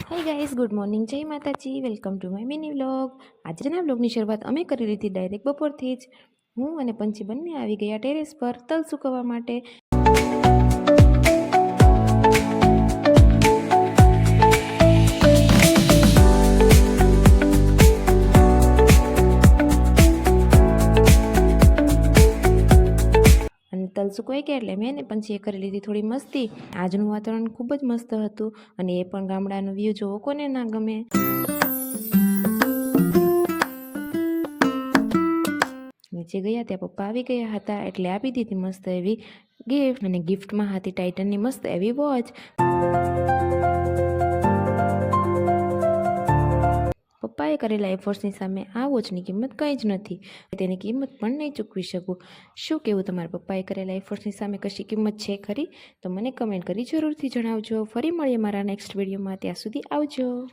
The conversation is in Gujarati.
હાય ગાઈઝ, ગુડ મોર્નિંગ, જય માતાજી, welcome to my mini vlog. આજના વ્લોગની શરૂઆત અમે કરી લીધી ડાયરેક્ટ બપોરથી જ। હું અને પંછી બંને આવી ગયા ટેરેસ પર તલ સૂકવવા માટે। અને તલ સુકવાઈ ગયા એટલે મેં ને પંછીએ કરી લીધી થોડી મસ્તી। આજનું વાતાવરણ ખૂબ જ મસ્ત હતું અને એ પણ ગામડાનો વ્યૂ જોવો કોને ના ગમે। નીચે ગયા ત્યાં પપ્પા આવી ગયા હતા એટલે આપી દીધી મસ્ત એવી ગિફ્ટ, અને ગિફ્ટમાં હતી ટાઇટનની મસ્ત એવી વોચ। પપ્પાએ કરેલા એફર્ટ્સની સામે આ વોચની કિંમત કંઈ જ નથી, તેની કિંમત પણ નહીં ચૂકવી શકું। શું કેવું, તમારા પપ્પાએ કરેલા એફર્ટ્સની સામે કશી કિંમત છે ખરી? તો મને કમેન્ટ કરી જરૂરથી જણાવજો। ફરી મળીએ મારા નેક્સ્ટ વિડીયોમાં, ત્યાં સુધી આવજો।